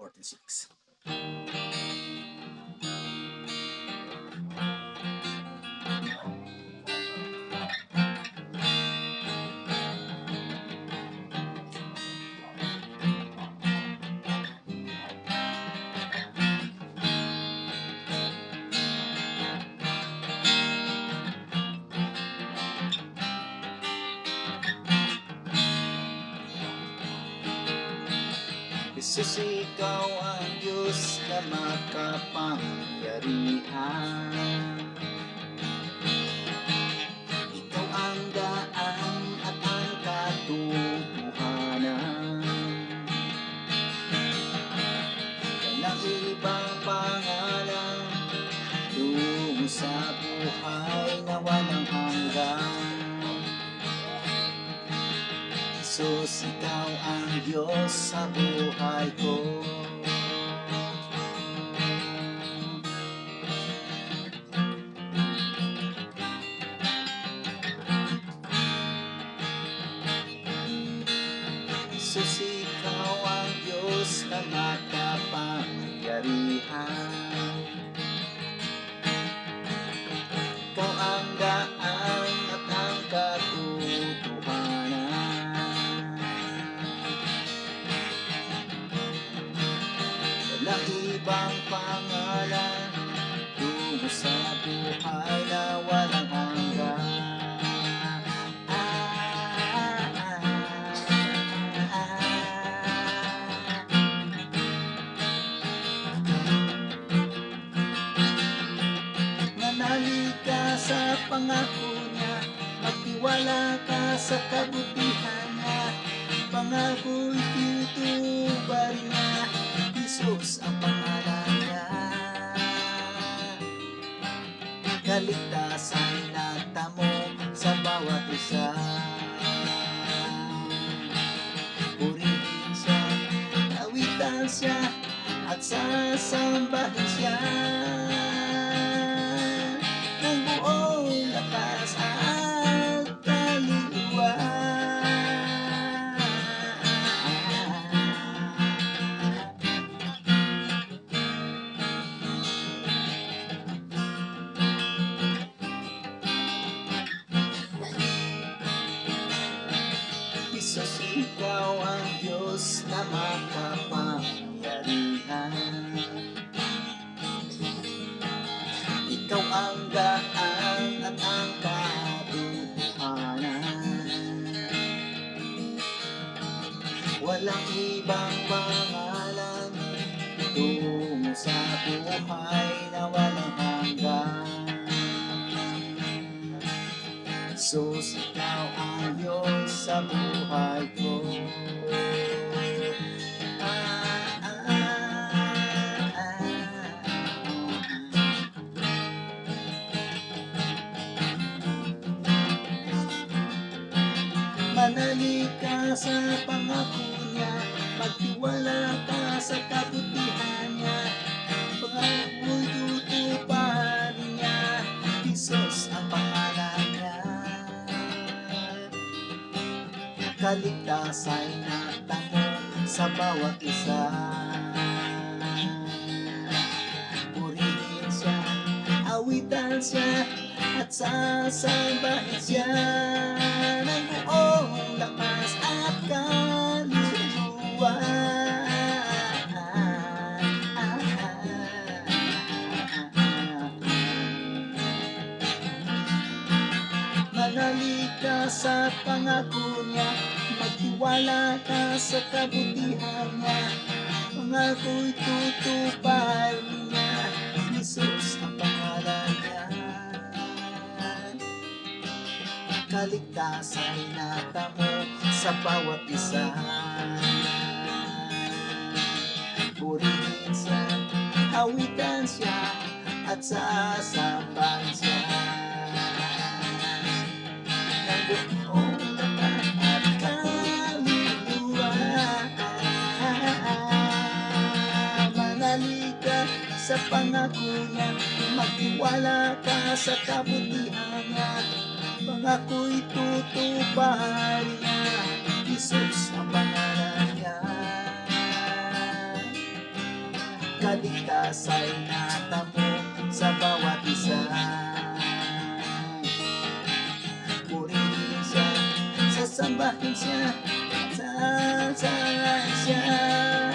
46. Jesus, ikaw ang Diyos na makapangyarihan. Ikaw ang daan at ang katotohanan. Walang ibang pangalan tungo sa buhay na walang hanggan. Jesus, ikaw ang Diyos sa buhay ko. Jesus, ikaw ang Diyos na makapangyarihan. Ikaw ang daan at ang katotohanan. Walang ibang pangalan tungo sa buhay na walang hanggan. Manalig ka sa pangako niya, magtiwala ka sa kabutihan niya. Pangako'y tutuparin niya, Jesus ang pangalan niya. Kaligtasan natamo sa bawat isa. Purihin siya, awitan siya, at sasambahin siya ng buong lakas at kaluluwa. Jesus, ikaw ang Diyos na makapangyarihan. Ikaw ang daan at ang katotohanan. Walang ibang pangalan tungo sa buhay na walang hanggan. Jesus, ikaw ang Diyos sa buhay ko. Manalig ka sa pangako niya, magtiwala ka sa kabutihan niya. Pangako'y tutuparin niya, Jesus ang pangalan niya. Kaligtasan natamo sa bawat isa. Purihin siya, awitan siya, at sasambahin siya ng buong lakas at kaluluwa. Manalig ka sa pangako niya, magtiwala ka sa kabutihan niya. Pangako'y tutuparin niya, Jesus ang pangalan niya. Kaligtasan natamo sa bawat isa. Purihin siya, awitan siya, at sasambahin siya ng buong lakas at kaluluwa. Manalig ka sa pangako niya, magtiwala ka sa kabutihan niya. Pangako'y tutuparin niya, Jesus ang pangalan niya. kaligtas ay natamo sa bawat isa. Purihin siya, sasambahin siya, sasalan siya.